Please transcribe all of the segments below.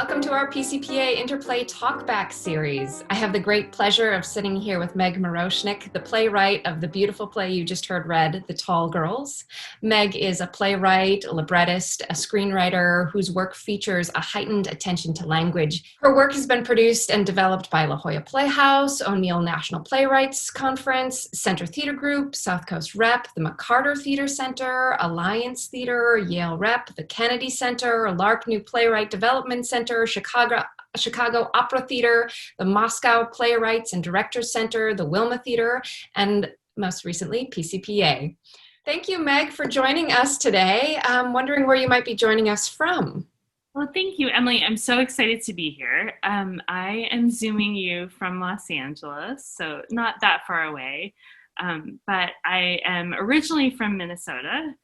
welcome to our PCPA Interplay Talkback series. I have the great pleasure of sitting here with Meg Miroshnik, the playwright of the beautiful play you just heard read, The Tall Girls. Meg is a playwright, a librettist, a screenwriter whose work features a heightened attention to language. Her work has been produced and developed by La Jolla Playhouse, O'Neill National Playwrights Conference, Center Theater Group, South Coast Rep, the McCarter Theater Center, Alliance Theater, Yale Rep, the Kennedy Center, LARP New Playwright Development Center, Chicago Opera Theater, the Moscow Playwrights and Directors Center, the Wilma Theater, and most recently, PCPA. Thank you, Meg, for joining us today. I'm wondering where you might be joining us from. Well, thank you, Emily. I'm so excited to be here. I am Zooming you from Los Angeles, so not that far away, but I am originally from Minnesota,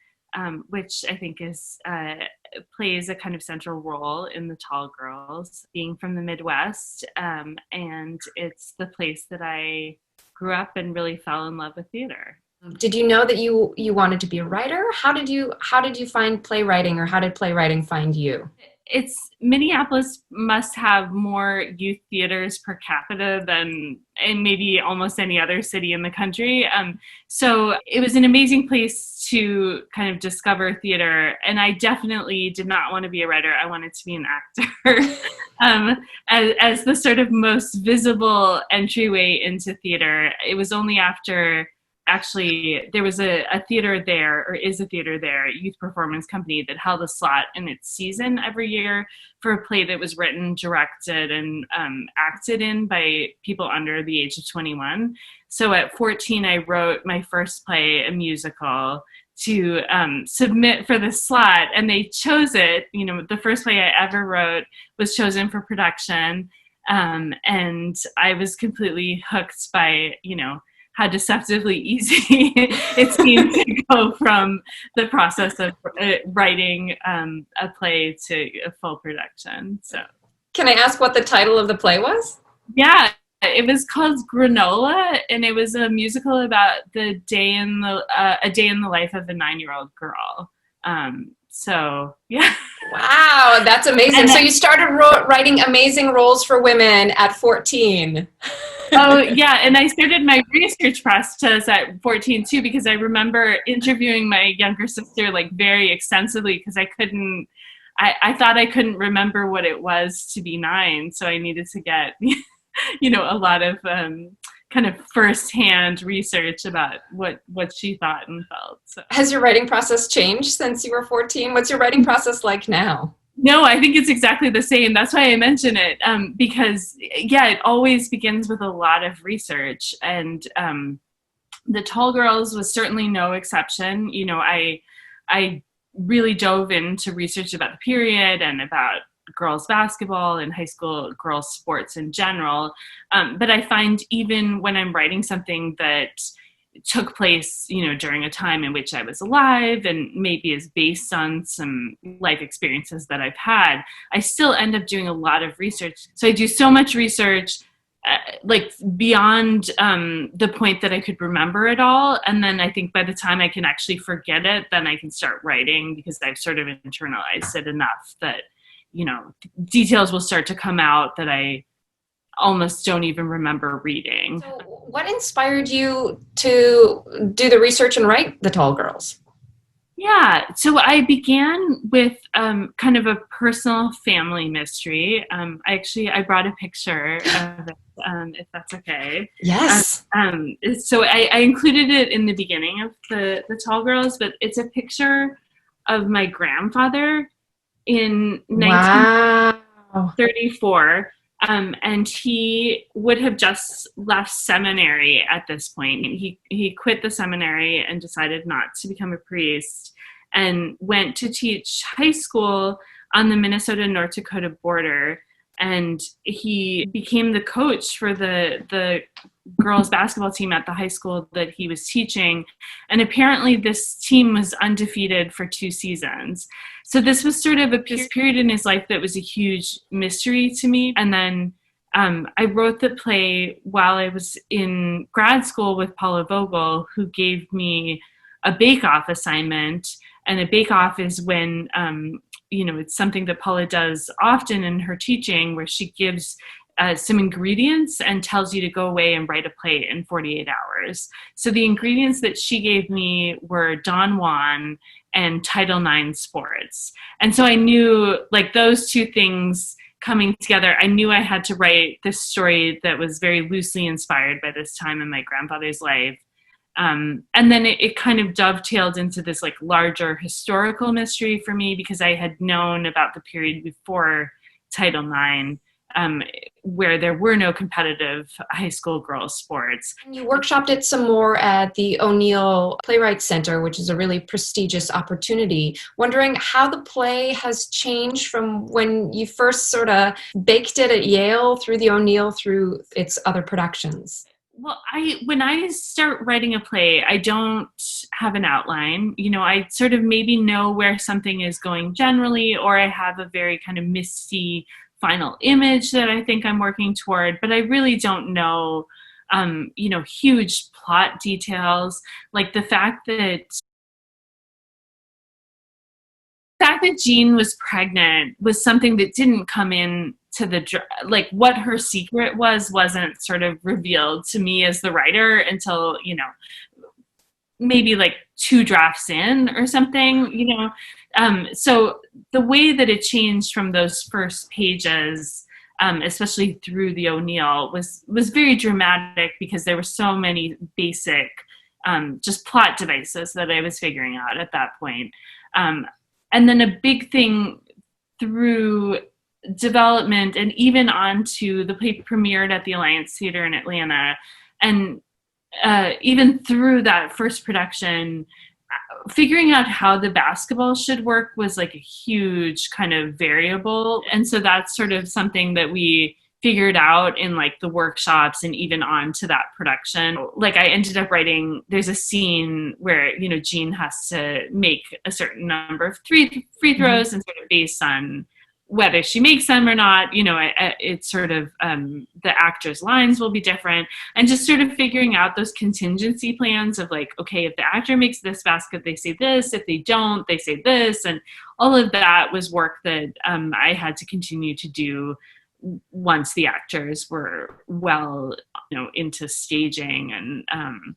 which I think plays a kind of central role in The Tall Girls, being from the Midwest, and it's the place that I grew up and really fell in love with theater. Did you know that you wanted to be a writer? How did you find playwriting, or how did playwriting find you? Minneapolis must have more youth theaters per capita than in maybe almost any other city in the country. So it was an amazing place to kind of discover theater. And I definitely did not want to be a writer. I wanted to be an actor as the sort of most visible entryway into theater. It was only after actually there was a theater there, or is a theater there, youth performance company that held a slot in its season every year for a play that was written, directed, and acted in by people under the age of 21. So at 14, I wrote my first play, a musical, to submit for the slot, and they chose it. You know, the first play I ever wrote was chosen for production, and I was completely hooked by, how deceptively easy it seemed to go from the process of writing a play to a full production. So, can I ask what the title of the play was? Yeah, it was called Granola, and it was a musical about a day in the life of a 9-year-old girl. So, yeah. Wow, that's amazing. So you started writing amazing roles for women at 14. Oh, yeah. And I started my research process at 14 too, because I remember interviewing my younger sister very extensively, because I thought I couldn't remember what it was to be 9. So I needed to get, a lot of kind of firsthand research about what she thought and felt. So. Has your writing process changed since you were 14? What's your writing process like now? No, I think it's exactly the same. That's why I mention it, because, it always begins with a lot of research. And The Tall Girls was certainly no exception. I really dove into research about the period and about girls basketball and high school girls sports in general. But I find even when I'm writing something that took place, during a time in which I was alive and maybe is based on some life experiences that I've had, I still end up doing a lot of research. So I do so much research, beyond the point that I could remember it all. And then I think by the time I can actually forget it, then I can start writing, because I've sort of internalized it enough that, details will start to come out that I almost don't even remember reading. So what inspired you to do the research and write The Tall Girls? Yeah, so I began with kind of a personal family mystery. I brought a picture of it, if that's okay. Yes. So I included it in the beginning of the Tall Girls, but it's a picture of my grandfather in 1934. And he would have just left seminary at this point. He quit the seminary and decided not to become a priest, and went to teach high school on the Minnesota-North Dakota border. And he became the coach for the girls basketball team at the high school that he was teaching. And apparently this team was undefeated for 2 seasons. So this was sort of this period in his life that was a huge mystery to me. And then I wrote the play while I was in grad school with Paula Vogel, who gave me a bake-off assignment. And a bake-off is when it's something that Paula does often in her teaching, where she gives some ingredients and tells you to go away and write a play in 48 hours. So the ingredients that she gave me were Don Juan and Title IX sports. And so I knew, like, those two things coming together, I knew I had to write this story that was very loosely inspired by this time in my grandfather's life. And then it kind of dovetailed into this like larger historical mystery for me, because I had known about the period before Title IX, where there were no competitive high school girls sports. You workshopped it some more at the O'Neill Playwright Center, which is a really prestigious opportunity. Wondering how the play has changed from when you first sort of baked it at Yale through the O'Neill through its other productions. Well, when I start writing a play, I don't have an outline. I sort of maybe know where something is going generally, or I have a very kind of misty final image that I think I'm working toward, but I really don't know, huge plot details. Like the fact that Jean was pregnant was something that didn't come in to like what her secret wasn't sort of revealed to me as the writer until, maybe like 2 drafts in or something, so the way that it changed from those first pages, especially through the O'Neill, was very dramatic, because there were so many basic just plot devices that I was figuring out at that point. And then a big thing through development and even onto the play premiered at the Alliance Theater in Atlanta, and even through that first production, figuring out how the basketball should work was like a huge kind of variable. And so that's sort of something that we figured out in like the workshops and even on to that production. Like I ended up writing, there's a scene where, Jean has to make a certain number of free throws, and sort of based on whether she makes them or not, it's sort of the actors' lines will be different, and just sort of figuring out those contingency plans of like, okay, if the actor makes this basket, they say this, if they don't, they say this, and all of that was work that I had to continue to do once the actors were well, into staging and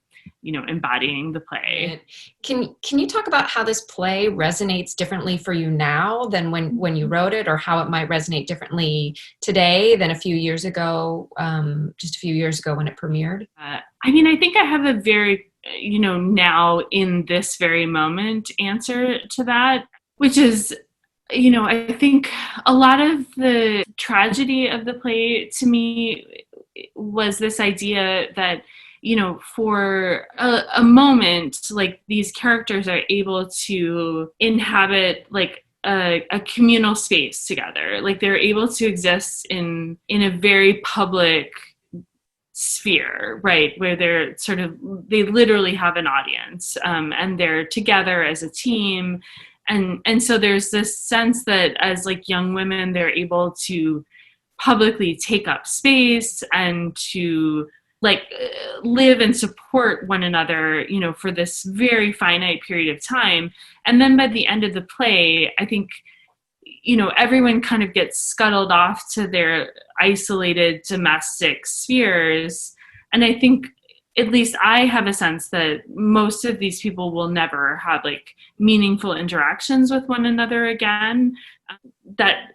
embodying the play. Can you talk about how this play resonates differently for you now than when you wrote it, or how it might resonate differently today than a few years ago, just a few years ago when it premiered? I think I have a very, now in this very moment answer to that, which is, I think a lot of the tragedy of the play to me was this idea that, for a moment, like these characters are able to inhabit like a communal space together. Like they're able to exist in a very public sphere, right, where they literally have an audience, and they're together as a team. And so there's this sense that as like young women, they're able to publicly take up space and to like live and support one another, for this very finite period of time. And then by the end of the play, I think, everyone kind of gets scuttled off to their isolated domestic spheres. And I think at least I have a sense that most of these people will never have like meaningful interactions with one another again. That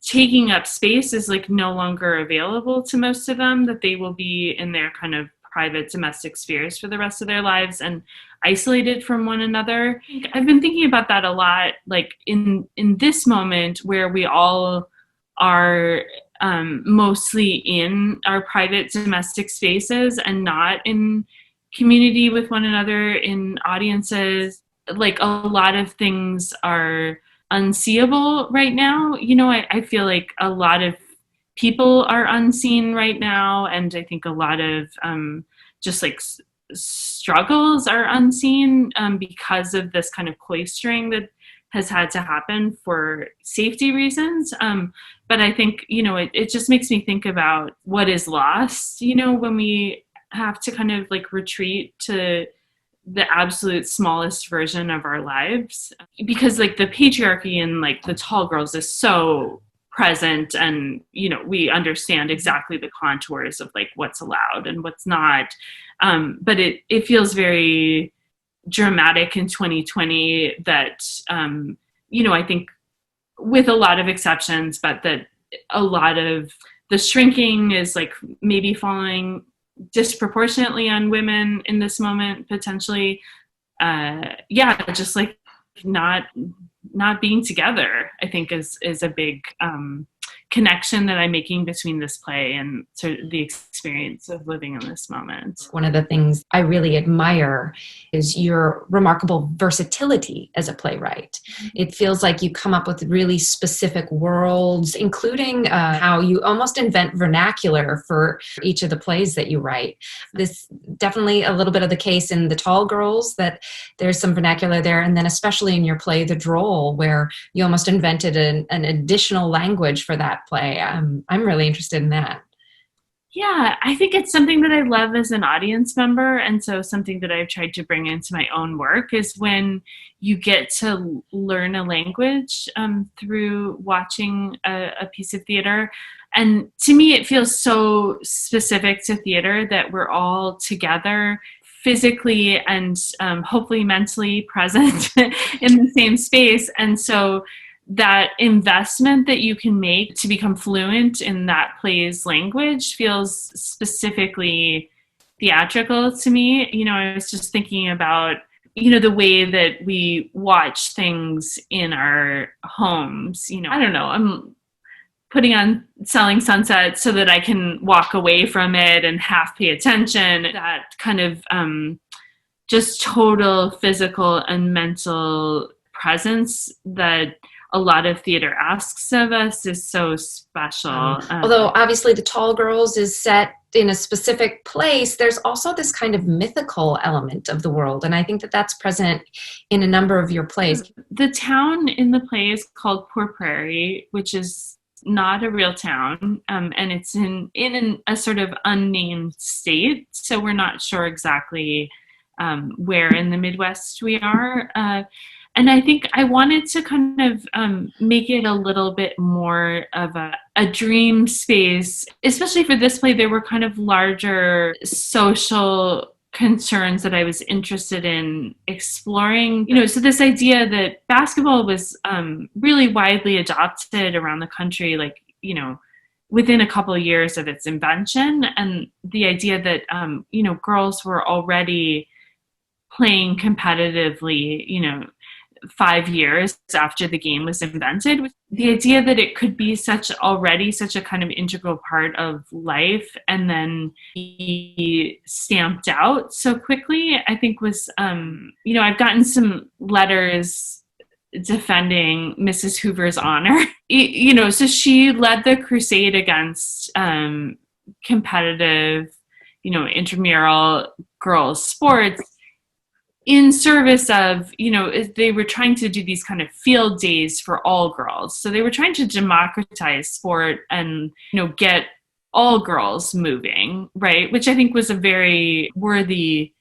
taking up space is like no longer available to most of them, that they will be in their kind of private domestic spheres for the rest of their lives and isolated from one another. I've been thinking about that a lot, like in this moment where we all are mostly in our private domestic spaces and not in community with one another in audiences. Like a lot of things are unseeable right now. I feel like a lot of people are unseen right now, and I think a lot of just like struggles are unseen because of this kind of cloistering that has had to happen for safety reasons. But I think, it just makes me think about what is lost, when we have to kind of like retreat to the absolute smallest version of our lives, because like the patriarchy in like the Tall Girls is so present, and we understand exactly the contours of like what's allowed and what's not, but it feels very dramatic in 2020 that I think, with a lot of exceptions, but that a lot of the shrinking is like maybe falling disproportionately on women in this moment, potentially. Just like not being together, I think is a big connection that I'm making between this play and sort of the experience of living in this moment. One of the things I really admire is your remarkable versatility as a playwright. It feels like you come up with really specific worlds, including how you almost invent vernacular for each of the plays that you write. This definitely a little bit of the case in The Tall Girls, that there's some vernacular there, and then especially in your play The Droll, where you almost invented an additional language for that play. I'm really interested in that. Yeah, I think it's something that I love as an audience member. And so something that I've tried to bring into my own work is when you get to learn a language through watching a piece of theater. And to me, it feels so specific to theater that we're all together physically and hopefully mentally present in the same space. And so that investment that you can make to become fluent in that play's language feels specifically theatrical to me. I was just thinking about, the way that we watch things in our homes. I don't know, I'm putting on Selling Sunset so that I can walk away from it and half pay attention. That kind of just total physical and mental presence that a lot of theater asks of us is so special. Although obviously The Tall Girls is set in a specific place, there's also this kind of mythical element of the world. And I think that that's present in a number of your plays. The town in the play is called Poor Prairie, which is not a real town. And it's in a sort of unnamed state. So we're not sure exactly where in the Midwest we are. And I think I wanted to kind of make it a little bit more of a dream space, especially for this play. There were kind of larger social concerns that I was interested in exploring. So this idea that basketball was really widely adopted around the country, like, within a couple of years of its invention, and the idea that, girls were already playing competitively, 5 years after the game was invented. The idea that it could be already such a kind of integral part of life and then be stamped out so quickly, I think was, I've gotten some letters defending Mrs. Hoover's honor. So she led the crusade against competitive, intramural girls sports, in service of, they were trying to do these kind of field days for all girls. So they were trying to democratize sport and, get all girls moving, right? Which I think was a very worthy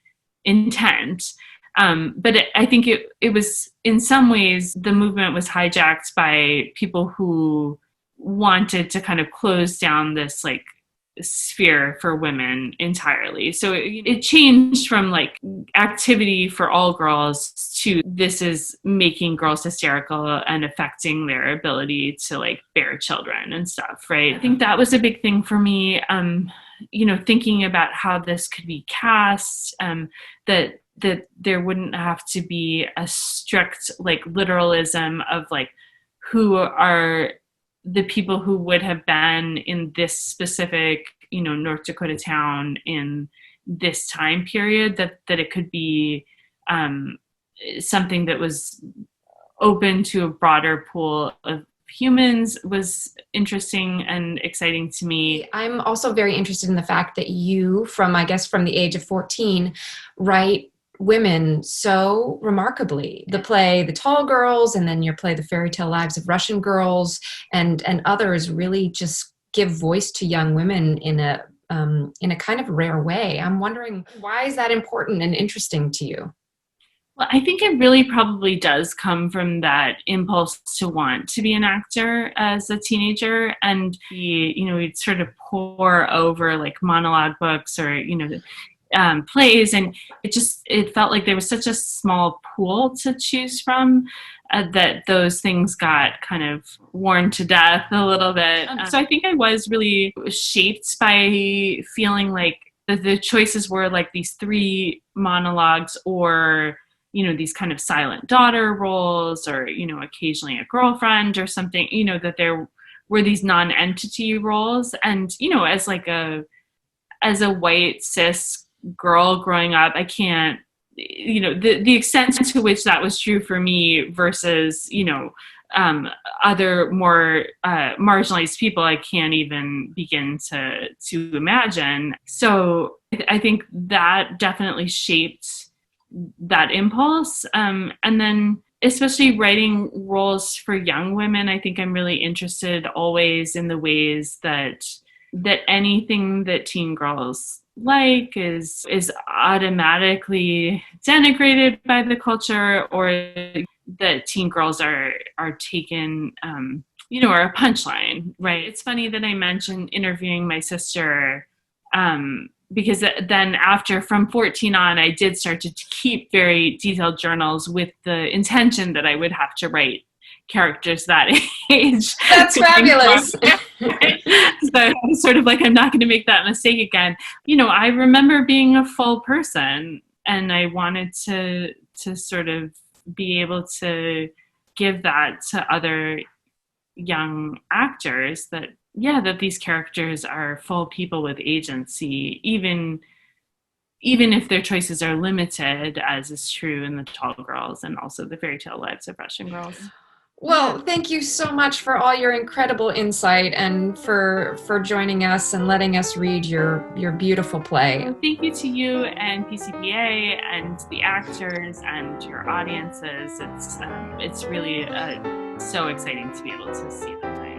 intent. But I think it was, in some ways, the movement was hijacked by people who wanted to kind of close down this, like, sphere for women entirely. So it changed from like activity for all girls to this is making girls hysterical and affecting their ability to like bear children and stuff, right? I think that was a big thing for me. Thinking about how this could be cast, that there wouldn't have to be a strict like literalism of like who are the people who would have been in this specific, North Dakota town in this time period, that it could be something that was open to a broader pool of humans was interesting and exciting to me. I'm also very interested in the fact that you, from the age of 14, write women so remarkably. The play The Tall Girls, and then your play The Fairy Tale Lives of Russian Girls, and others really just give voice to young women in a in a kind of rare way. I'm wondering, why is that important and interesting to you? Well, I think it really probably does come from that impulse to want to be an actor as a teenager. And we'd sort of pour over like monologue books or, plays. And it felt like there was such a small pool to choose from that those things got kind of worn to death a little bit. So I think I was really shaped by feeling like the choices were like these three monologues or these kind of silent daughter roles or, occasionally a girlfriend or something, that there were these non-entity roles. And, as a white cis girl growing up, I can't, the extent to which that was true for me versus, other more marginalized people, I can't even begin to imagine. So I think that definitely shaped that impulse. And then especially writing roles for young women, I think I'm really interested always in the ways that anything that teen girls like is automatically denigrated by the culture, or that teen girls are taken are a punchline, right? It's funny that I mentioned interviewing my sister, because then from 14 on, I did start to keep very detailed journals with the intention that I would have to write characters that age. That's fabulous. So I was sort of like, I'm not going to make that mistake again. I remember being a full person, and I wanted to sort of be able to give that to other young actors, that these characters are full people with agency, even if their choices are limited, as is true in the Tall Girls and also the Fairy Tale Lives of Russian Girls. Well, thank you so much for all your incredible insight and for joining us and letting us read your beautiful play. Well, thank you to you and PCPA and the actors and your audiences. It's really so exciting to be able to see the play.